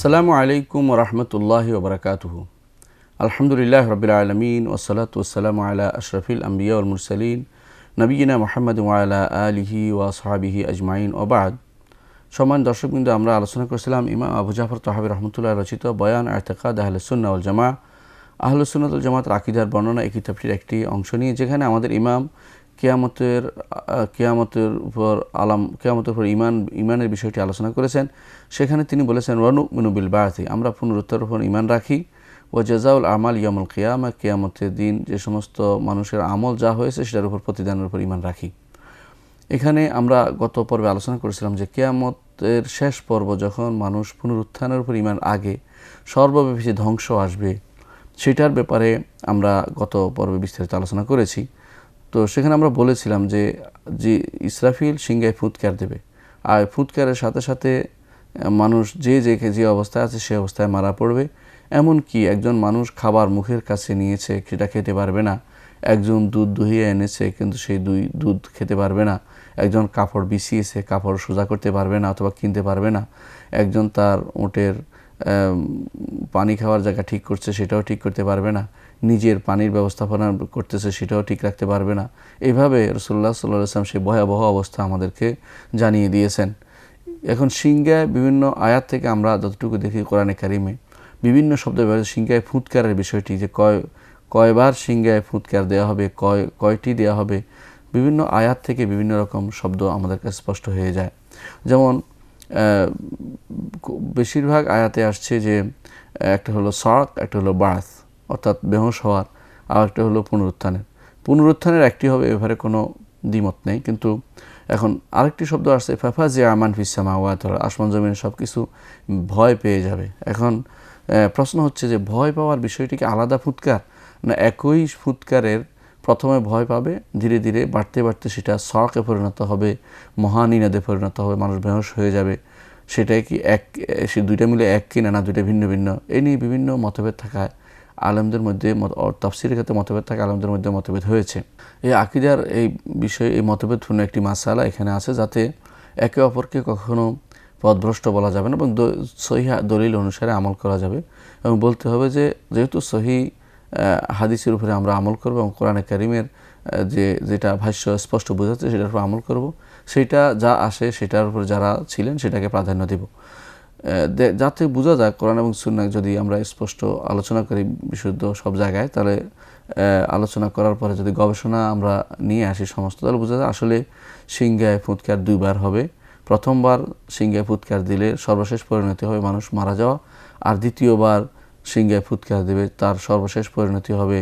আসসালামু আলাইকুম ওরহমতুল্লাহি ওবরাকাতুহু। আলহামদুলিল্লাহ রবিল আলমিন ওসলাতু ওসালামু আলা আশরফিল আম্বিয়া ওয়াল মুরসালিন নবীনা মুহাম্মদ ওয়া আলা আলিহি ওয়া আসহাবিহি আজমাইন ওবাদ। সম্মানিত দর্শকবৃন্দ, আমরা আলোচনা করেছিলাম ইমাম আবু জাফর তাহাবী রহমতুল্লাহ রচিত বয়ান ইতিকাদ আহলুস সুন্নাহ ওয়াল জামাআহ, আহলুস সুন্নাহ ওয়াল জামাআতের আকীদার বর্ণনা এই কিতাবটির একটি অংশ নিয়ে, যেখানে আমাদের ইমাম কিয়ামতের উপর ইমানের বিষয়টি আলোচনা করেছেন। সেখানে তিনি বলেছেন ওয়ানুমিনু বিল বাআসি, আমরা পুনরুত্থানের উপর ইমান রাখি। ও জাযাউল আমাল ইয়াউমুল কিয়ামা, কিয়ামতের দিন যে সমস্ত মানুষের আমল যা হয়েছে সেটার উপর প্রতিদানের উপর ইমান রাখি। এখানে আমরা গত পর্বে আলোচনা করেছিলাম যে কিয়ামতের শেষ পর্ব যখন মানুষ পুনরুত্থানের উপর ইমান আগে সর্বব্যাপী যে ধ্বংস আসবে সেটার ব্যাপারে আমরা গত পর্বে বিস্তারিত আলোচনা করেছি। তো সেখানে আমরা বলেছিলাম যে ইসরাফিল সিংহায় ফুৎকার দেবে, আর ফুৎকারের সাথে সাথে মানুষ যে অবস্থায় আছে সে অবস্থায় মারা পড়বে। এমনকি একজন মানুষ খাবার মুখের কাছে নিয়েছে, সেটা খেতে পারবে না। একজন দুধ দুহিয়ে এনেছে, কিন্তু সেই দুধ খেতে পারবে না। একজন কাপড় বিছিয়েছে, কাপড় সোজা করতে পারবে না অথবা কিনতে পারবে না। একজন তার উটের পানি খাওয়ার জায়গা ঠিক করছে, সেটাও ঠিক করতে পারবে না। নিজের পানির ব্যবস্থাপনা করতেছে, সেটাও ঠিক রাখতে পারবে না। এইভাবে রাসূলুল্লাহ সাল্লাল্লাহু আলাইহি ওয়াসাল্লাম সেই ভয়াবহ অবস্থা আমাদেরকে জানিয়ে দিয়েছেন। এখন সিংহায় বিভিন্ন আয়াত থেকে আমরা যতটুকু দেখি কোরআনে কারিমে বিভিন্ন শব্দ ব্যবহার, সিংহায় ফুৎকারের বিষয়টি যে কয়বার সিংহায় ফুৎকার দেওয়া হবে, কয়টি দেওয়া হবে, বিভিন্ন আয়াত থেকে বিভিন্ন রকম শব্দ আমাদের কাছে স্পষ্ট হয়ে যায়। যেমন বেশিরভাগ আয়াতে আসছে যে একটা হলো সাক, একটা হলো বাস অর্থাৎ বেহুশ হওয়ার, আর একটা হলো পুনরুত্থানের একটি হবে, এবারে কোনো দ্বিমত নেই। কিন্তু এখন আরেকটি শব্দ আসছে ফাফাজিআ মান ফিস সামাওয়াত, আসমান জমিন সব কিছু ভয় পেয়ে যাবে। এখন প্রশ্ন হচ্ছে যে ভয় পাওয়ার বিষয়টি কি আলাদা ফুৎকার, না একই ফুৎকারের প্রথমে ভয় পাবে, ধীরে ধীরে বাড়তে বাড়তে সেটা সকে পরিণত হবে, মহানিনাদে পরিণত হবে, মানুষ বেহুশ হয়ে যাবে। সেটাই কি সে দুইটা মিলে এক কিনা, না দুইটা ভিন্ন ভিন্ন, এই নিয়ে বিভিন্ন মতভেদ থাকায় আলেমদের মধ্যে তাফসীরের ক্ষেত্রে মতভেদ থাকে, আলেমদের মধ্যে মতভেদ হয়েছে। এই আকীদার এই বিষয়ে এই মতভেদপূর্ণ একটি মাসালা এখানে আছে, যাতে একে অপরকে কখনো পথভ্রষ্ট বলা যাবে না এবং সহিহ দলিল অনুসারে আমল করা যাবে। এবং বলতে হবে যে যেহেতু সহিহ হাদিসের উপরে আমরা আমল করব এবং কোরআনে কারিমের যেটা ভাষ্য স্পষ্ট বোঝাচ্ছে সেটার উপর আমল করব, সেটা যা আসে সেটার উপর যারা ছিলেন সেটাকে প্রাধান্য দেব, যাতে বোঝা যায় কোরআন এবং সুন্নাহ যদি আমরা স্পষ্ট আলোচনা করি বিশুদ্ধ সব জায়গায়, তাহলে আলোচনা করার পরে যদি গবেষণা আমরা নিয়ে আসি সমস্ত, তাহলে বোঝা যায় আসলে সিংহায় ফুৎকার দুইবার হবে। প্রথমবার সিংহায় ফুৎকার দিলে সর্বশেষ পরিণতি হবে মানুষ মারা যাওয়া, আর দ্বিতীয়বার সিংহায় ফুৎকার দেবে, তার সর্বশেষ পরিণতি হবে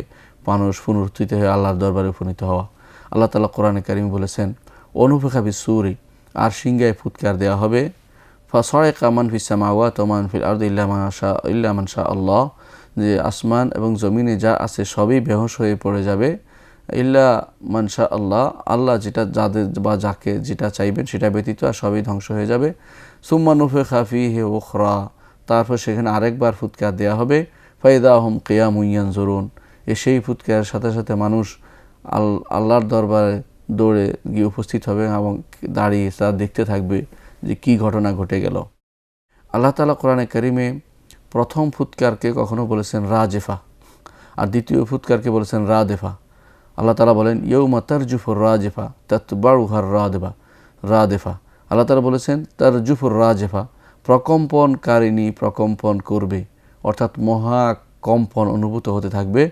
মানুষ পুনরুত্থিত হয়ে আল্লাহর দরবারে উপনীত হওয়া। আল্লাহ তাআলা কোরআনে কারিমে বলেছেন অনুফিখা বিস-সূরি, আর সিংহায় ফুৎকার দেওয়া হবে, ফাসাইকা মান ফিস সামাওয়াতি ওয়া মান ফিল আরদি ইল্লা মান শা আল্লাহ, যে আসমান এবং জমিনে যা আছে সবই বেহুশ হয়ে পড়ে যাবে, ইল্লা মান শা আল্লাহ, আল্লাহ যাদের বা যাকে যেটা চাইবেন সেটা ব্যতীত আর সবই ধ্বংস হয়ে যাবে। সুম্মা নুফিখা ফীহি উখরা, তারপর সেখানে আরেকবার ফুৎকার দেওয়া হবে, ফাইদা হুম কিয়ামুন ইয়ানজুরুন, সেই ফুৎকারের সাথে সাথে মানুষ আল্লাহর দরবারে দৌড়ে গিয়ে উপস্থিত হবে এবং দাঁড়িয়ে তা দেখতে থাকবে যে কী ঘটনা ঘটে গেল। আল্লাহ তাআলা কোরআনে কারিমে প্রথম ফুৎকারকে কখনো বলেছেন রাজেফা, আর দ্বিতীয় ফুৎকারকে বলেছেন রাদেফা। আল্লাহ তাআলা বলেন ইয়াউমা তারজুফুর রাজেফা তাতবাউহার রাদেফা। আল্লাহ তাআলা বলেছেন তারজুফুর রাজেফা, প্রকম্পনকারিণী প্রকম্পন করবে, অর্থাৎ মহাকম্পন অনুভূত হতে থাকবে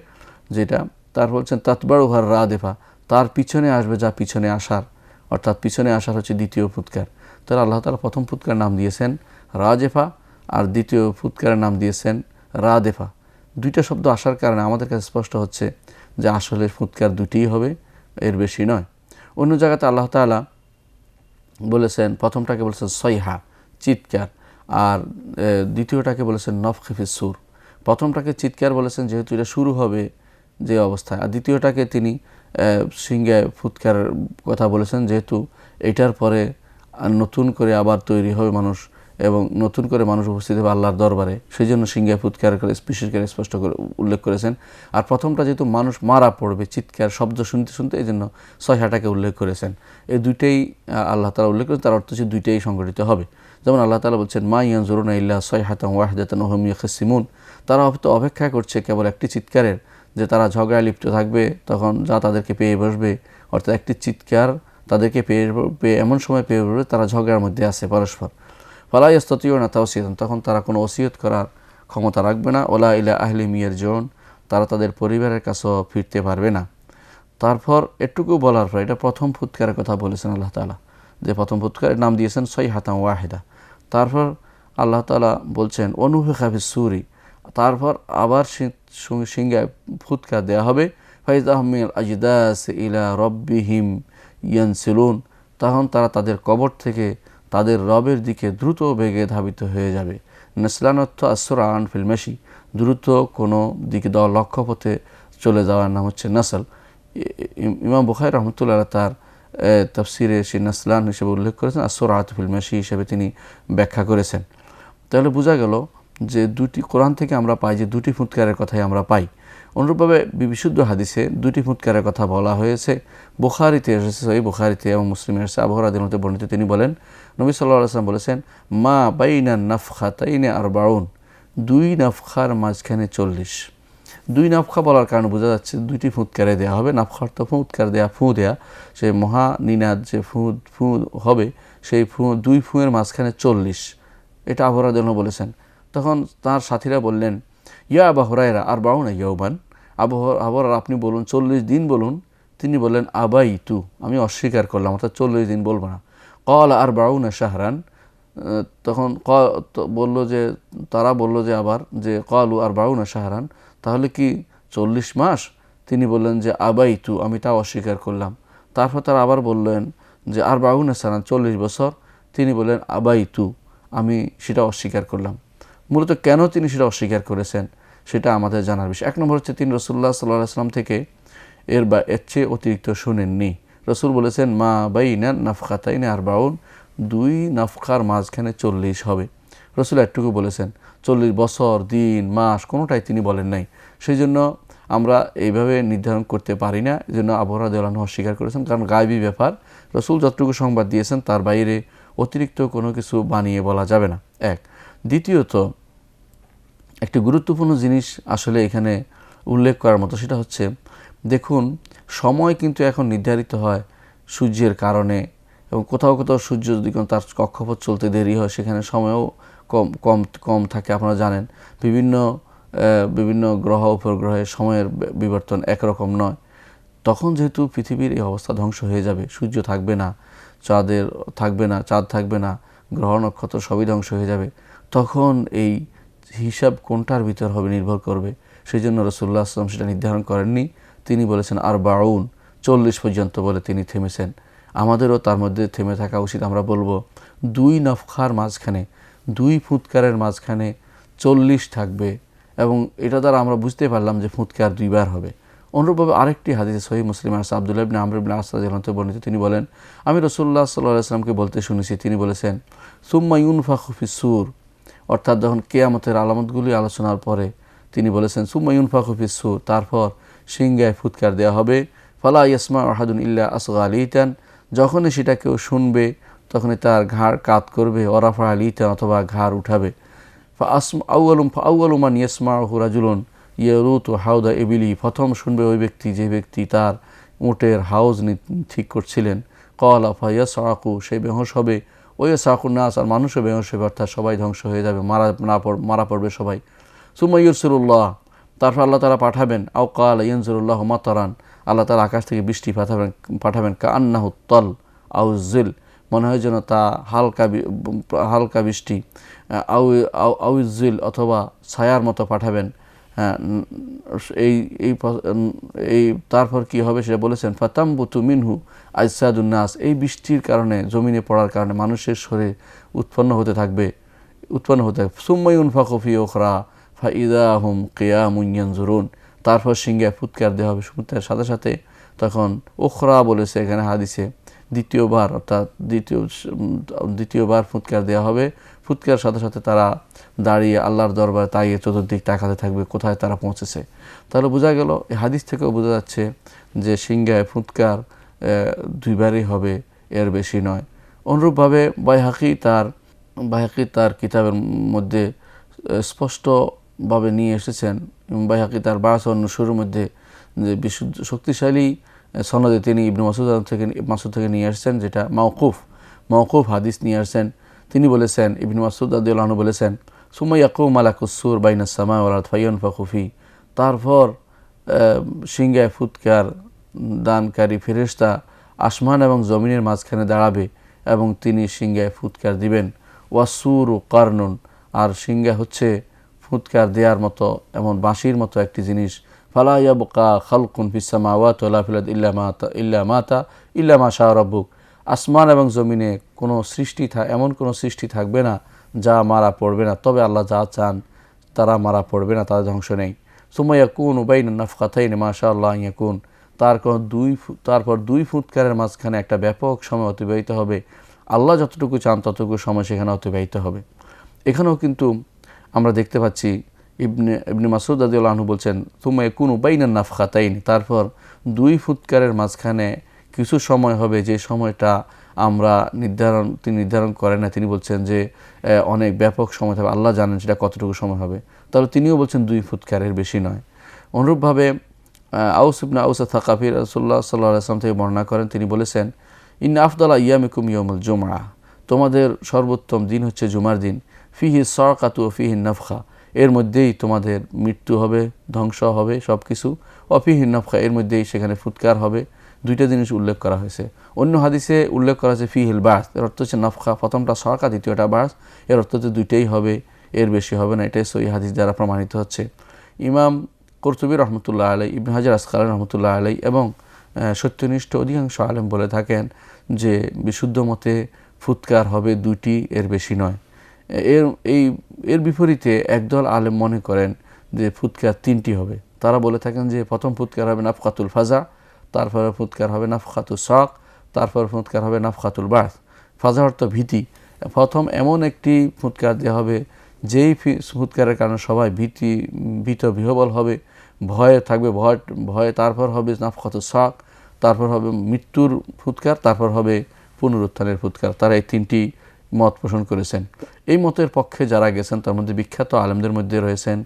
যেটা। তারপর বলছেন তাতবাউহার রাদেফা, তার পিছনে আসবে যা পিছনে আসার, অর্থাৎ পিছনে আসার হচ্ছে দ্বিতীয় ফুৎকার। তাহলে আল্লাহ তাআলা প্রথম ফুৎকার নাম দিয়েছেন রাজেফা, আর দ্বিতীয় ফুৎকারের নাম দিয়েছেন রাদেফা। দুইটা শব্দ আসার কারণে আমাদের কাছে স্পষ্ট হচ্ছে যে আসলে ফুৎকার দুটিই হবে, এর বেশি নয়। অন্য জায়গাতে আল্লাহ তাআলা বলেছেন, প্রথমটাকে বলেছেন সয়হা চিৎকার, আর দ্বিতীয়টাকে বলেছেন নফখি ফিস সূর। প্রথমটাকে চিৎকার বলেছেন যেহেতু এটা শুরু হবে যে অবস্থায়, আর দ্বিতীয়টাকে তিনি সিংহায় ফুৎকারের কথা বলেছেন যেহেতু এটার পরে নতুন করে আবার তৈরি হবে মানুষ এবং নতুন করে মানুষ উপস্থিত হবে আল্লাহর দরবারে, সেই জন্য সিংহায় ফুৎকার করে বিশেষ করে স্পষ্ট করে উল্লেখ করেছেন। আর প্রথমটা যেহেতু মানুষ মারা পড়বে চিৎকার শব্দ শুনতে শুনতে, এই জন্য সয়হাটাকে উল্লেখ করেছেন। এই দুইটাই আল্লাহ তাআলা উল্লেখ করেছেন, তার অর্থ হচ্ছে দুইটাই সংঘটিত হবে। যেমন আল্লাহ তাআলা বলছেন, মা ইয়ানজুরুনা ইল্লা সাইহাতান ওয়াহিদাতান ওয়া হুম ইয়াখসিমুন, তারা হয়তো অপেক্ষা করছে কেবল একটি চিৎকারের, যে তারা ঝগড়ায় লিপ্ত থাকবে, তখন যা তাদেরকে পেয়ে বসবে, অর্থাৎ একটি চিৎকার তাদেরকে পেয়ে এমন সময় পেয়ে বসবে তারা ঝগড়ার মধ্যে আছে পরস্পর। ফালা ইয়াস্তাতিউনা তাওসিয়াতান, তখন তারা কোনো ওসিয়ত করার ক্ষমতা রাখবে না। ওলা ইলা আহলিহিম ইয়ারজিউন, তারা তাদের পরিবারের কাছেও ফিরতে পারবে না। তারপর এটুকু বলার পর, এটা প্রথম ফুৎকারের কথা বলেছেন আল্লাহ তাআলা, যে প্রথম ফুৎকারের নাম দিয়েছেন সাইহাতান ওয়াহিদা। তারপর আল্লাহ তাআলা বলছেন অনুফিখা ফিস-সূরি, তারপর আবার সিংহায় ফুৎকার দেওয়া হবে। ফাইযা হুম মিনাল আজদাসি ইলা রাব্বিহিম ইয়ানসিলুন, তখন তারা তাদের কবর থেকে তাদের রবের দিকে দ্রুত বেগে ধাবিত হয়ে যাবে। নাসলান অর্থ আসরান ফিল মাশি, দ্রুত কোনো দিকে দেওয়া লক্ষ্যপথে চলে যাওয়ার নাম হচ্ছে নাসল। ইমাম বুখারী রাহমাতুল্লাহ তার তাফসিরে সেই নাসলান হিসেবে উল্লেখ করেছেন, আসরাত ফিল মাশি হিসেবে তিনি ব্যাখ্যা করেছেন। তাহলে বোঝা গেল যে দুটি কোরআন থেকে আমরা পাই যে দুটি ফুৎকারের কথাই আমরা পাই। অনুরূপভাবে বিশুদ্ধ হাদিসে দুটি ফুৎকারের কথা বলা হয়েছে। বুখারীতে এসেছে, সহিহ বুখারীতে এবং মুসলিমে এসেছে, আবু হুরায়রা রাদিয়াল্লাহু আনহু বর্ণিত, তিনি বলেন নবী সাল্লাল্লাহু আলাইহি ওয়াসাল্লাম বলেছেন, মা বাইনা নাফখাতাইনি আরবাউন, দুই নাফখার মাঝখানে 40। দুই নাফখা বলার কারণে বোঝা যাচ্ছে দুইটি ফুৎকারে দেওয়া হবে। নাফখার তো ফুৎকার দেয়া, ফু দেয়া, সে মহা নিনাদ যে ফু হবে, সেই দুই ফুঁয়ের মাঝখানে 40, এটা আবু হুরায়রা রাদিয়াল্লাহু আনহু বলেছেন। তখন তার সাথীরা বললেন, ইয়া আবু হুরায়রা আরবাউনা ইয়াওমান, আবু হুরায়রা আপনি বলুন 40 দিন বলুন। তিনি বললেন আবাইতু, আমি অস্বীকার করলাম, অর্থাৎ 40 দিন বলবো না। ক্বালা আরবাউনা শাহরান, তখন তারা বলল যে আবার যে ক্বালু আরবাউনা শাহরান, তাহলে কি 40 মাস? তিনি বললেন যে আবাইতু, আমি তা অস্বীকার করলাম। তারপর তারা আবার বললেন যে আরবাউনা সানান, 40 বছর। তিনি বললেন আবাইতু, আমি সেটা অস্বীকার করলাম। মূলত কেন তিনি সেটা অস্বীকার করেছেন সেটা আমাদের জানার বিষয়। এক নম্বর হচ্ছে, তিনি রাসূলুল্লাহ সাল্লাল্লাহু আলাইহি ওয়াসাল্লাম থেকে এর চেয়ে অতিরিক্ত শুনেননি। রাসূল বলেছেন মা বাইনা নাফখাতাইনি আরবাউন, দুই নাফখার মাঝখানে 40 হবে। রাসূল একটুকু বলেছেন, 40 বছর, দিন, মাস কোনোটাই তিনি বলেন নাই। সেই জন্য আমরা এইভাবে নির্ধারণ করতে পারি না। এই জন্য আবু হুরায়রা রাদিয়াল্লাহু আনহু অস্বীকার করেছেন, কারণ গায়বী ব্যাপার। রাসূল যতটুকু সংবাদ দিয়েছেন তার বাইরে অতিরিক্ত কোনো কিছু বানিয়ে বলা যাবে না। এক। দ্বিতীয়ত, একটি গুরুত্বপূর্ণ জিনিস আসলে এখানে উল্লেখ করার মতো, সেটা হচ্ছে, দেখুন সময় কিন্তু এখন নির্ধারিত হয় সূর্যের কারণে, এবং কোথাও কোথাও সূর্য যদি তার কক্ষপথ চলতে দেরি হয় সেখানে সময়ও কম থাকে। আপনারা জানেন বিভিন্ন গ্রহ উপগ্রহের সময়ের বিবর্তন একরকম নয়। তখন যেহেতু পৃথিবীর এই অবস্থা ধ্বংস হয়ে যাবে, সূর্য থাকবে না, চাঁদ থাকবে না, গ্রহ নক্ষত্র সবই ধ্বংস হয়ে যাবে, তখন এই হিসাব কোনটার ভিতর হবে নির্ভর করবে। সেই জন্য রাসূলুল্লাহ সাল্লাল্লাহু আলাইহি ওয়াসাল্লাম সেটা নির্ধারণ করেননি। তিনি বলেছেন আরবাউন, 40 পর্যন্ত বলে তিনি থেমেছেন। আমাদেরও তার মধ্যে থেমে থাকা উচিত। আমরা বলবো দুই নাফখার মাঝখানে, দুই ফুৎকারের মাঝখানে 40 থাকবে, এবং এটা দ্বারা আমরা বুঝতে পারলাম যে ফুৎকার দুইবার হবে। অনুরূপভাবে আরেকটি হাদিসে সহিহ মুসলিমে আছে, আব্দুল্লাহ ইবনে আমর ইবনে আস রাদিয়াল্লাহু আনহু বর্ণিত, তিনি বলেন আমি রাসূলুল্লাহ সাল্লাল্লাহু আলাইহি ওয়াসাল্লামকে বলতে শুনেছি, তিনি বলেছেন সুম্মা ইউনফাখু ফিস-সূর, অর্থাৎ যখন কিয়ামতের আলামতগুলি আলোচনার পরে তিনি বলেছেন সুম্মা ইউনফাখু ফিস-সূর, তারপর সিংহায় ফুৎকার দেওয়া হবে। ফালা ইয়াসমাউ আহাদুন ইল্লা আসগা লিতান, যখনই সেটা কেউ শুনবে তখনই তার ঘাড় কাত করবে, ওরাফা লিতান, অথবা ঘাড় উঠাবে। আউয়ালু মান ইয়াসমাউহু রাজুলুন ইয়ারুতু হাউদা ইবিলি, প্রথম শুনবে ওই ব্যক্তি যে ব্যক্তি তার উটের হাউজ ঠিক করছিলেন। ক্বালা ফায়াসআকু, সে বেহুশ হবে। ওয়াসাকুন নাস, আর মানুষও বেহুশ হবে, অর্থাৎ সবাই ধ্বংস হয়ে যাবে, মারা পড়বে সবাই। সুম্মা ইউরসিলুল্লাহ, তারপর আল্লাহ তাআলা পাঠাবেন। আও ক্বালা ইয়ানজিলুল্লাহু মাতারান, আল্লাহ তাআলা আকাশ থেকে বৃষ্টি পাঠাবেন। কাআন্নাহু তাল আও জিল, মনে হয় যেন তা হালকা বৃষ্টি। আউ জিল, অথবা ছায়ার মতো পাঠাবেন। হ্যাঁ, এই তারপর কি হবে সেটা বলেছেন, ফাতামবুতু মিনহু আজসাদুন নাস, এই বৃষ্টির কারণে, জমিনে পড়ার কারণে মানুষের শরীর উৎপন্ন হতে থাকবে। সুম্মা ইউনফাখু ফি উখরা ফাইযা হুম কিয়ামুন ইয়ানজুরুন, তারপর সিংহায় ফুৎকার দেওয়া হবে। ফুৎকারের সাথে সাথে তখন উখরা বলেছে এখানে হাদিসে, দ্বিতীয়বার, অর্থাৎ দ্বিতীয়বার ফুৎকার দেওয়া হবে। ফুৎকারের সাথে সাথে তারা দাঁড়িয়ে আল্লাহর দরবারে তাইয়ে চতুর্দিক তাকাতে থাকবে কোথায় তারা পৌঁছেছে। তাহলে বোঝা গেল, এই হাদিস থেকেও বোঝা যাচ্ছে যে সিংহায় ফুৎকার দুইবারই হবে, এর বেশি নয়। অনুরূপভাবে বাইহাকি তার বাইহাকি তার কিতাবের মধ্যে স্পষ্টভাবে নিয়ে এসেছেন। বাইহাকি তার বাসন শুরুর মধ্যে যে বিশুদ্ধ শক্তিশালী সনদে তিনি ইবনে মাসুদ থেকে নিয়ে আসছেন, যেটা মাওকুফ হাদিস নিয়ে আসছেন। তিনি বলেছেন, ইবনে মাসুদ রাদিয়াল্লাহু আনহু বলেছেন, সুম্মা ইয়াকুমু মালাকুস সূর বাইনাস সামা'i ওয়াল আরদ ফায়ানফাখু ফি, তারপর সিংহায় ফুৎকার দানকারী ফেরেশতা আসমান এবং জমিনের মাঝখানে দাঁড়াবে এবং তিনি সিংহায় ফুৎকার দিবেন। ওয়াসুরু কারনুন, আর সিংহা হচ্ছে ফুৎকার দেওয়ার মতো এমন বাঁশির মতো একটি জিনিস। ফালা ইয়াবকা খালকুন ফিস সামাওয়াতি ওয়ালা ফিল আরদি ইল্লা মা শাআ রাব্বুক, আসমান এবং জমিনে কোনো সৃষ্টি এমন কোনো সৃষ্টি থাকবে না যা মারা পড়বে না, তবে আল্লাহ যা চান তারা মারা পড়বে না, তারা ধ্বংস নেই। সুম্মা ইয়াকুনু বাইনা নাফখাতাইনি মা শা আল্লাহ ইয়াকুন, তারপর দুই ফুৎকারের মাঝখানে একটা ব্যাপক সময় অতিবাহিত হবে, আল্লাহ যতটুকু চান ততটুকু সময় সেখানে অতিবাহিত হবে। এখানেও কিন্তু আমরা দেখতে পাচ্ছি ইবনে মাসুদ রাদিয়াল্লাহু আনহু বলছেন, সুম্মা ইয়াকুনু বাইনা নাফখাতাইনি, তারপর দুই ফুৎকারের মাঝখানে কিছু সময় হবে, যে সময়টা তিনি নির্ধারণ করেন না। তিনি বলছেন যে অনেক ব্যাপক সময় হবে, আল্লাহ জানেন সেটা কতটুকু সময় হবে। তাহলে তিনিও বলছেন দুই ফুৎকারের বেশি নয়। অনুরূপভাবে আউস ইবনে আউস থাকাফি রাসূলুল্লাহ সাল্লাল্লাহু আলাইহি ওয়াসাল্লাম থেকে বর্ণনা করেন, তিনি বলেছেন, ইন্না আফদালা ইয়ামিকুম ইয়াউমুল জুমআ, তোমাদের সর্বোত্তম দিন হচ্ছে জুমার দিন। ফিহি সাকাতু ওয়া ফিহি নাফখা, এর মধ্যেই তোমাদের মৃত্যু হবে, ধ্বংস হবে সব কিছু। অফিহি নাফখা, এর মধ্যেই সেখানে ফুৎকার হবে। দুইটা জিনিস উল্লেখ করা হয়েছে। অন্য হাদিসে উল্লেখ করা হয়েছে ফিহিল বাস, এর অর্থ হচ্ছে নাফখা, প্রথমটা সাকা, দ্বিতীয়টা বাস, এর অর্থ হচ্ছে দুইটাই হবে, এর বেশি হবে না। এটাই সহিহ হাদিস দ্বারা প্রমাণিত হচ্ছে। ইমাম কুরতুবী রহমতুল্লাহ আলাই, ইবনে হাজার আসকালানী রহমতুল্লাহ আলাই এবং সত্যনিষ্ঠ অধিকাংশ আলেম বলে থাকেন যে বিশুদ্ধ মতে ফুৎকার হবে দুইটি, এর বেশি নয়। এর বিপরীতে একদল আলেম মনে করেন যে ফুৎকার তিনটি হবে। তারা বলে থাকেন যে প্রথম ফুৎকার হবে নাফখাতুল ফাজা, তারপরে ফুৎকার হবে নাফখাতুল শক, তারপর ফুৎকার হবে নাফখাতুল বাস। ফাজা অর্থ ভীতি। প্রথম এমন একটি ফুৎকার দেওয়া হবে যেই ফুৎকারের কারণে সবাই ভীত বিহবল হবে, ভয়ে থাকবে, ভয়ে। তারপর হবে নাফখাতুল শক, তারপর হবে মৃত্যুর ফুৎকার, তারপর হবে পুনরুত্থানের ফুৎকার। তারা এই তিনটি মত পোষণ করেছেন। এই মতের পক্ষে যারা গেছেন তার মধ্যে বিখ্যাত আলেমদের মধ্যে রয়েছেন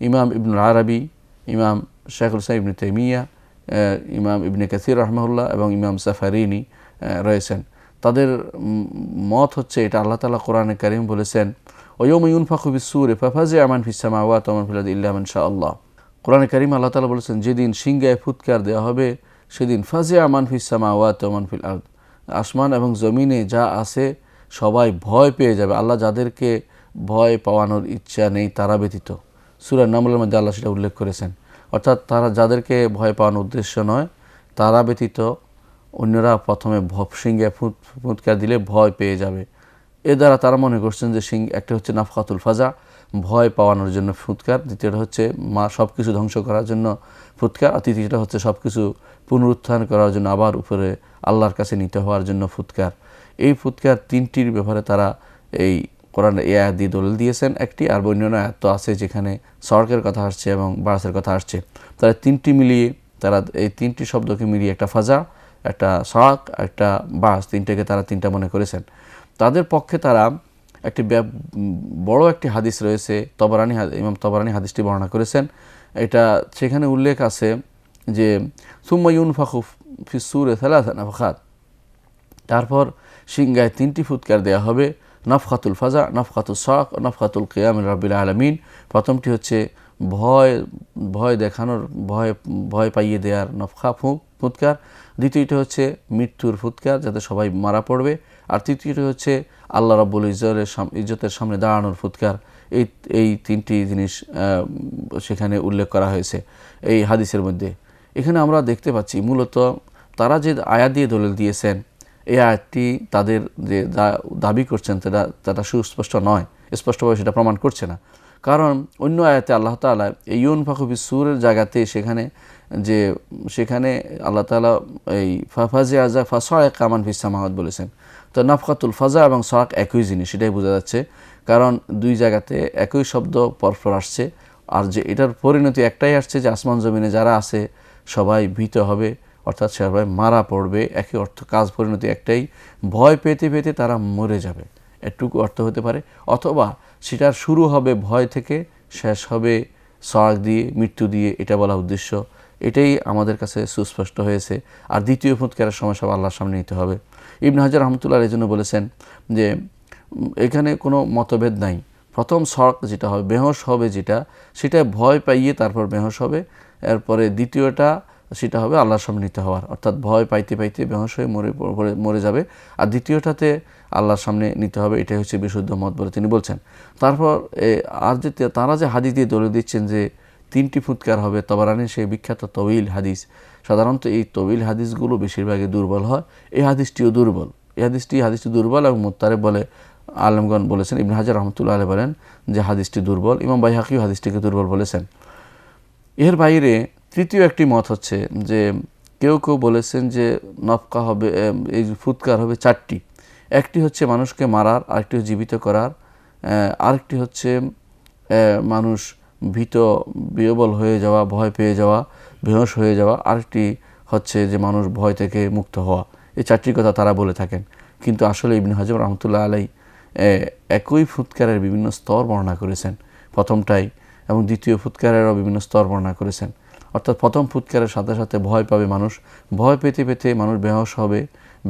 ইমাম ইবনুল আরাবি, ইমাম শাইখুল ইসলাম ইবনে তাইমিয়া, ইমাম ইবনে কাসির রাহমাহুল্লাহ এবং ইমাম সাফারিনি রয়েছেন। তাদের মত হচ্ছে এটা, আল্লাহ তাআলা কোরআনে কারীম বলেছেন, ওয়াইয়াউমা ইউনফাখু ফিস-সূরি ফাফাজি'a মান ফিস সামাওয়াতি ওয়া মান ফিল আরদি ইল্লা মান শা আল্লাহ। কোরআনে কারীম আল্লাহ তাআলা বলেছেন, যেদিন সিংহায় ফুৎকার দেওয়া হবে সেদিন ফাজি'a মান ফিস সামাওয়াতি ওয়া মান ফিল আরদ, আসমান এবং জমিনে যা আছে সবাই ভয় পেয়ে যাবে, আল্লাহ যাদেরকে ভয় পাওয়ানোর ইচ্ছা নেই তারা ব্যতীত। সূরা নামলের মধ্যে আল্লাহ সেটা উল্লেখ করেছেন। অর্থাৎ তারা যাদেরকে ভয় পাওয়ানোর উদ্দেশ্য নয় তারা ব্যতীত অন্যরা প্রথমে সিংহে ফুৎকার দিলে ভয় পেয়ে যাবে। এ দ্বারা তারা মনে করছেন যে একটা হচ্ছে নাফখাতুল ফাজা, ভয় পাওয়ানোর জন্য ফুৎকার, দ্বিতীয়টা হচ্ছে সব কিছু ধ্বংস করার জন্য ফুৎকার, আর তৃতীয়টা হচ্ছে সব কিছু পুনরুত্থান করার জন্য আবার উপরে আল্লাহর কাছে নিতে হওয়ার জন্য ফুৎকার। এই ফুৎকার তিনটির ব্যাপারে তারা এই কোরআনে এই আয়াত দিয়ে দলিল দিয়েছেন একটি, আর অন্যান্য আয়াত তো আছে যেখানে সড়কের কথা আসছে এবং বাসের কথা আসছে। তারা তিনটি মিলিয়ে, তারা এই তিনটি শব্দকে মিলিয়ে একটা ফাজা, একটা সড়ক, একটা বাস, তিনটাকে তারা তিনটা মনে করেছেন। তাদের পক্ষে তারা একটি বড় একটি হাদিস রয়েছে, ইমাম তবরানী হাদিসটি বর্ণনা করেছেন। এটা সেখানে উল্লেখ আছে যে সুম্মা ইউনফাখু ফিস-সূরি সালাসা নাফখাত, তারপর সিংহায় তিনটি ফুৎকার দেওয়া হবে, নাফখাতুল ফাজা, নাফখাতুল শক, নাফখাতুল কিয়াম রাব্বিল আলামিন। প্রথমটি হচ্ছে ভয় দেখানোর, ভয় পাইয়ে দেওয়ার নফখা ফুৎকার, দ্বিতীয়টি হচ্ছে মৃত্যুর ফুৎকার যাতে সবাই মারা পড়বে, আর তৃতীয়টি হচ্ছে আল্লাহ রাব্বুল ইজ্জতের সামনে দাঁড়ানোর ফুৎকার। এই তিনটি জিনিস সেখানে উল্লেখ করা হয়েছে এই হাদিসের মধ্যে। এখানে আমরা দেখতে পাচ্ছি মূলত তারা যে আয়াত দিয়ে দলিল দিয়েছেন, এই আয়াতটি তাদের যে দাবি করছেন তারা সুস্পষ্ট নয়, স্পষ্টভাবে সেটা প্রমাণ করছে না। কারণ অন্য আয়াতে আল্লাহ তাআলা এই ইউনফাখু ফিস-সূরের জায়গাতে সেখানে আল্লাহ তাআলা এই ফাফাজি'a ফাসা'iকা মান ফিস সামাওয়াত বলেছেন। তো নাফখাতুল ফাজা এবং সাক একই জিনিস, সেটাই বোঝা যাচ্ছে, কারণ দুই জায়গাতে একই শব্দ পরপর আসছে। আর যে এটার পরিণতি একটাই আসছে যে আসমান জমিনে যারা আছে সবাই ভীত হবে, অর্থাৎ সবাই মারা পড়বে। একই অর্থ, কাজ পরিণতি একটাই, ভয় পেতে পেতে তারা মরে যাবে। এটুকু অর্থ হতে পারে, অথবা সেটার শুরু হবে ভয় থেকে, শেষ হবে সওয়াক দিয়ে, মৃত্যু দিয়ে, এটা বলা উদ্দেশ্য। এটাই আমাদের কাছে সুস্পষ্ট হয়েছে। আর দ্বিতীয় ফুৎকারের সময় সব আল্লাহর সামনে নিতে হবে। ইবনে হাজার রহমতুল্লাহ এই জন্য বলেছেন যে এখানে কোনো মতভেদ নাই। প্রথম সওয়াক যেটা হবে, বেহোশ হবে যেটা, সেটা ভয় পাইয়ে তারপর বেহোশ হবে। এরপরে দ্বিতীয়টা সেটা হবে আল্লাহর সামনে নিতে হওয়ার, অর্থাৎ ভয় পাইতে পাইতে বেহোশ হয়ে মরে যাবে। আর দ্বিতীয়টাতে আল্লাহর সামনে নিতে হবে, এটাই হচ্ছে বিশুদ্ধ মত বলে তিনি বলছেন। তারপর আর যে তারা যে হাদিস দিয়ে দলিল দিচ্ছেন যে 3টি ফুৎকার হবে, তবরানির সেই বিখ্যাত তবিল হাদিস, সাধারণত এই তবিল হাদিসগুলো বেশিরভাগই দুর্বল হয়। এই হাদিসটিও দুর্বল, এই হাদিসটি দুর্বল এবং মুত্তারেব বলে আলেমগণ বলেছেন। ইবনে হাজার রহমতুল্লাহ আলাইহি বলেন যে হাদিসটি দুর্বল। ইমাম বাইহাকিও হাদিসটিকে দুর্বল বলেছেন। এর বাইরে তৃতীয় একটি মত হচ্ছে যে কেউ কেউ বলেছেন যে নফকা হবে, এই ফুৎকার হবে 4টি। একটি হচ্ছে মানুষকে মারার, আরেকটি জীবিত করার, আরেকটি হচ্ছে মানুষ বিহ্বল হয়ে যাওয়া, ভয় পেয়ে যাওয়া, বেহুশ হয়ে যাওয়া, আরেকটি হচ্ছে যে মানুষ ভয় থেকে মুক্ত হওয়া। এই 4টির কথা তারা বলে থাকেন। কিন্তু আসলে ইবনে হাজার রহমতুল্লাহ আলাইহি একই ফুৎকারের বিভিন্ন স্তর বর্ণনা করেছেন, প্রথমটাই এবং দ্বিতীয় ফুৎকারেরও বিভিন্ন স্তর বর্ণনা করেছেন। অর্থাৎ প্রথম ফুৎকারের সাথে সাথে ভয় পাবে মানুষ, ভয় পেতে পেতে মানুষ বেহোশ হবে,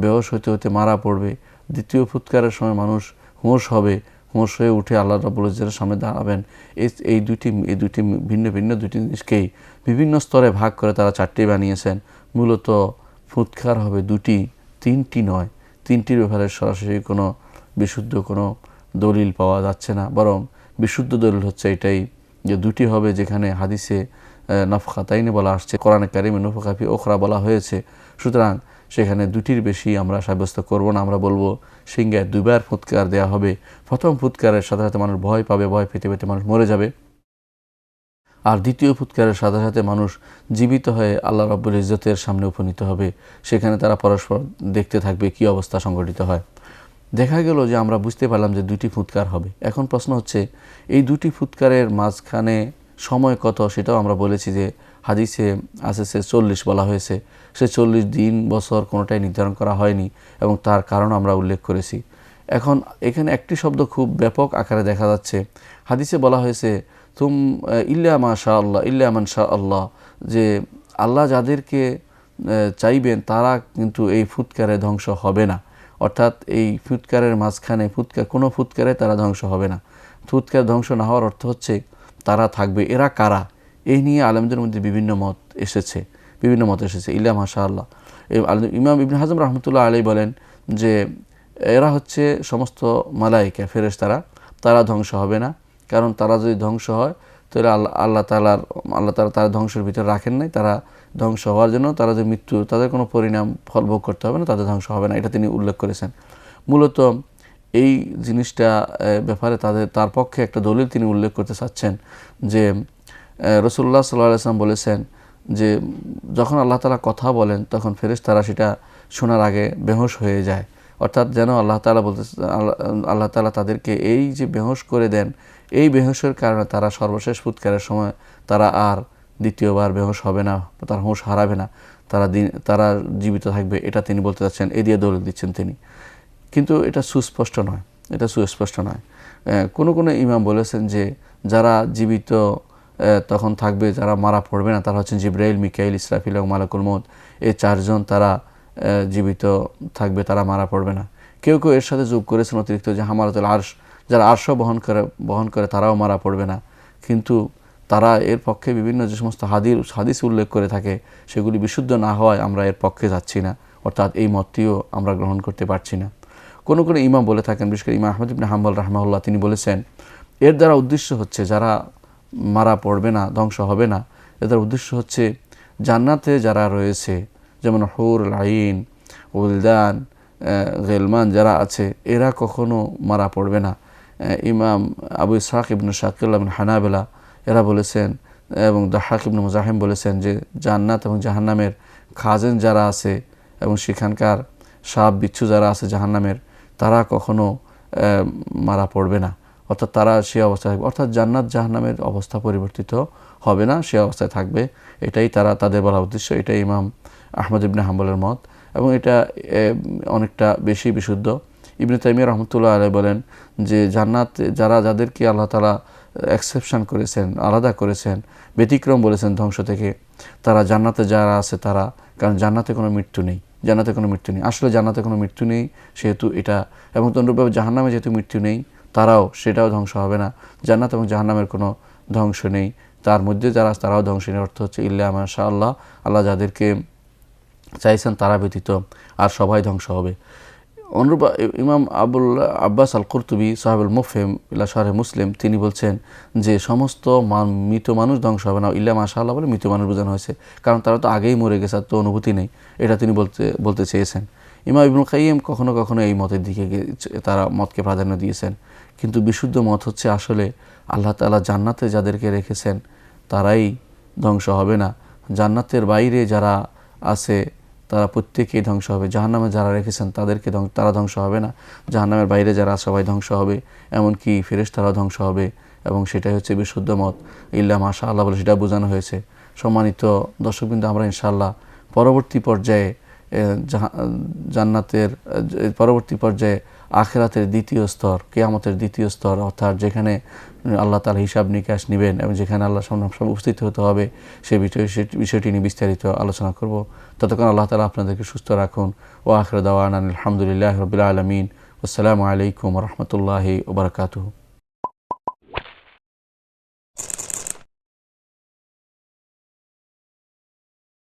বেহোশ হতে হতে মারা পড়বে। দ্বিতীয় ফুৎকারের সময় মানুষ হুঁশ হবে, হুঁশ হয়ে উঠে আল্লাহ রাব্বুল ইজ্জতের সামনে দাঁড়াবেন। এই দুইটি ভিন্ন ভিন্ন দুটি জিনিসকেই বিভিন্ন স্তরে ভাগ করে তারা 4টি বানিয়েছেন। মূলত ফুৎকার হবে 2টি, 3টি নয়। 3টির ব্যাপারে সরাসরি কোনো বিশুদ্ধ কোনো দলিল পাওয়া যাচ্ছে না, বরং বিশুদ্ধ দলিল হচ্ছে এটাই যে 2টি হবে, যেখানে হাদিসে নফখাতাইনে বলা আসছে, কোরআনে কারিমে নফখা ফি উখরা বলা হয়েছে। সুতরাং সেখানে 2টির বেশি আমরা সাব্যস্ত করব না। আমরা বলবো সিংহায় 2বার ফুৎকার দেওয়া হবে। প্রথম ফুৎকারের সাথে সাথে মানুষ ভয় পাবে, ভয় পেতে পেতে মানুষ মরে যাবে। আর দ্বিতীয় ফুৎকারের সাথে সাথে মানুষ জীবিত হয়ে আল্লাহ রাব্বুল ইজ্জতের সামনে উপনীত হবে। সেখানে তারা পরস্পর দেখতে থাকবে কি অবস্থা সংঘটিত হয়। দেখা গেল যে আমরা বুঝতে পারলাম যে 2টি ফুৎকার হবে। এখন প্রশ্ন হচ্ছে এই 2টি ফুৎকারের মাঝখানে সময় কত, সেটাও আমরা বলেছি যে হাদিসে আছে সে 40 বলা হয়েছে। সে 40 দিন বছর কোনোটাই নির্ধারণ করা হয়নি এবং তার কারণ আমরা উল্লেখ করেছি। এখন এখানে একটি শব্দ খুব ব্যাপক আকারে দেখা যাচ্ছে। হাদিসে বলা হয়েছে ইল্লা মা শা আল্লাহ ইল্লা মান শা আল্লাহ, যে আল্লাহ যাদেরকে চাইবেন তারা কিন্তু এই ফুৎকারে ধ্বংস হবে না। অর্থাৎ এই ফুৎকারের মাঝখানে কোনো ফুৎকারে তারা ধ্বংস হবে না। ফুৎকার ধ্বংস না হওয়ার অর্থ হচ্ছে তারা থাকবে। এরা কারা, এই নিয়ে আলেমদের মধ্যে বিভিন্ন মত এসেছে। ইল্লা মাশা আল্লাহ। ইমাম ইবনে হাজম রহমতুল্লাহ আলাইহি বলেন যে এরা হচ্ছে সমস্ত মালায়েকা, ফেরেশতারা, তারা ধ্বংস হবে না। কারণ তারা যদি ধ্বংস হয় তাহলে আল্লাহ তাআলা তারা ধ্বংসের ভিতরে রাখেন নাই। তারা ধ্বংস হওয়ার জন্য তারা যে মৃত্যু, তাদের কোনো পরিণাম ফল ভোগ করতে হবে না, তাদের ধ্বংস হবে না, এটা তিনি উল্লেখ করেছেন। মূলত এই জিনিসটা ব্যাপারে তার পক্ষে একটা দলিল তিনি উল্লেখ করতে চাচ্ছেন যে রাসূলুল্লাহ সাল্লাল্লাহু আলাইহি ওয়াসাল্লাম বলেছেন যে যখন আল্লাহ তাআলা কথা বলেন তখন ফেরেশতারা সেটা শোনার আগে বেহুশ হয়ে যায়। অর্থাৎ যেন আল্লাহ তাআলা তাদেরকে এই যে বেহুশ করে দেন, এই বেহুশের কারণে তারা সর্বশেষ ফুৎকারের সময় তারা আর দ্বিতীয়বার বেহুশ হবে না, তার হুঁশ হারাবে না, তারা জীবিত থাকবে, এটা তিনি বলতে চাচ্ছেন। এ দিয়ে দলিল দিচ্ছেন তিনি। কিন্তু এটা সুস্পষ্ট নয়। কোনো ইমাম বলেছেন যে যারা জীবিত তখন থাকবে, যারা মারা পড়বে না, তারা হচ্ছেন জিবরাইল, মিকাইল, ইসরাফিল এবং মালাকুল মউত। এই 4 জন তারা জীবিত থাকবে, তারা মারা পড়বে না। কেউ কেউ এর সাথে যোগ করেছেন অতিরিক্ত যে হামালাতুল আরশ, যারা আরশ বহন করে তারাও মারা পড়বে না। কিন্তু তারা এর পক্ষে বিভিন্ন যে সমস্ত হাদিস উল্লেখ করে থাকে সেগুলি বিশুদ্ধ না হওয়ায় আমরা এর পক্ষে যাচ্ছি না, অর্থাৎ এই মতটিও আমরা গ্রহণ করতে পারছি না। কোনো ইমাম বলে থাকেন, বিশেষ করে ইমাম আহমদ ইবনে হাম্বল রাহমাহুল্লাহ, তিনি বলেছেন এর দ্বারা উদ্দেশ্য হচ্ছে যারা মারা পড়বে না, ধ্বংস হবে না, এর দ্বারা উদ্দেশ্য হচ্ছে জান্নাতে যারা রয়েছে, যেমন হুর আইন, উলদান, গেলমান যারা আছে, এরা কখনো মারা পড়বে না। ইমাম আবু ইসহাক ইবনে শাকিল ইবনে হানাবেলা এরা বলেছেন এবং দাহাক ইবনে মুজাহিম বলেছেন যে জান্নাত এবং জাহান্নামের খাজেন যারা আছে এবং সেখানকার সাপ বিচ্ছু যারা আছে জাহান্নামের, তারা কখনো মারা পড়বে না। অর্থাৎ তারা সে অবস্থায় থাকবে, অর্থাৎ জান্নাত জাহান্নামের অবস্থা পরিবর্তিত হবে না, সে অবস্থায় থাকবে। এটাই তাদের বলা উদ্দেশ্য। এটাই ইমাম আহমদ ইবনে হাম্বলের মত এবং এটা অনেকটা বেশি বিশুদ্ধ। ইবনে তাইমিয়া রাহমাতুল্লাহ আলাইহি বলেন যে জান্নাত যাদেরকে আল্লাহ তাআলা এক্সেপশন করেছেন, আলাদা করেছেন, ব্যতিক্রম বলেছেন ধ্বংস থেকে, তারা জান্নাতে যারা আছে তারা, কারণ জান্নাতে কোনো মৃত্যু নেই, জান্নাতে কোনো মৃত্যু নেই, আসলে জান্নাতে কোনো মৃত্যু নেই সেহেতু এটা, এবং তন্দ্রভাবে জাহান্নামে যেহেতু মৃত্যু নেই সেটাও ধ্বংস হবে না। জান্নাত এবং জাহান্নামের কোনো ধ্বংস নেই, তার মধ্যে যারা তারাও ধ্বংস নেই। অর্থ হচ্ছে ইল্লা মাশা আল্লাহ, আল্লাহ যাদেরকে চাইছেন তারা ব্যতীত আর সবাই ধ্বংস হবে। অনুরূপ ইমাম আবুল আব্বাস আল কুরতুবী সাহেবুল মুফহিম ইলা শারহে মুসলিম তিনি বলছেন যে সমস্ত মৃত মানুষ ধ্বংস হবে না, ইল্লা মাশাআল্লাহ বলে মৃত মানুষ বোঝানো হয়েছে, কারণ তারা তো আগেই মরে গেছে, তো অনুভূতি নেই, এটা তিনি বলতে চেয়েছেন। ইমাম ইবনুল কাইয়্যিম কখনো কখনো এই মতের দিকে তারা মতকে প্রাধান্য দিয়েছেন, কিন্তু বিশুদ্ধ মত হচ্ছে আসলে আল্লাহ তাআলা জান্নাতে যাদেরকে রেখেছেন তারাই ধ্বংস হবে না, জান্নাতের বাইরে যারা আছে তারা প্রত্যেকেই ধ্বংস হবে, জাহান্নামে যারা রেখেছেন তারা ধ্বংস হবে না, জাহান্নামের বাইরে যারা সবাই ধ্বংস হবে, এমনকি ফেরেশতারাও ধ্বংস হবে, এবং সেটাই হচ্ছে বিশুদ্ধ মত, ইল্লা মাশা আল্লাহ বলে সেটা বোঝানো হয়েছে। সম্মানিত দর্শকবৃন্দ, আমরা ইনশাআল্লাহ পরবর্তী পর্যায়ে জান্নাতের পরবর্তী পর্যায়ে আখিরাতের দ্বিতীয় স্তর, কিয়ামতের দ্বিতীয় স্তর, অর্থাৎ যেখানে আল্লাহ তাআলা হিসাব নিকাশ নেবেন এবং যেখানে আল্লাহ সামনে উপস্থিত হতে হবে, সেই বিষয়টি নিয়ে বিস্তারিত আলোচনা করব। ততক্ষণ আল্লাহ তাআলা আপনাদেরকে সুস্থ রাখুন। ওয়া আখিরু দাওয়ানা আলহামদুলিল্লাহি রাব্বিল আলামিন। আসসালামু আলাইকুম ওয়া রাহমাতুল্লাহি ওয়া বারাকাতুহু।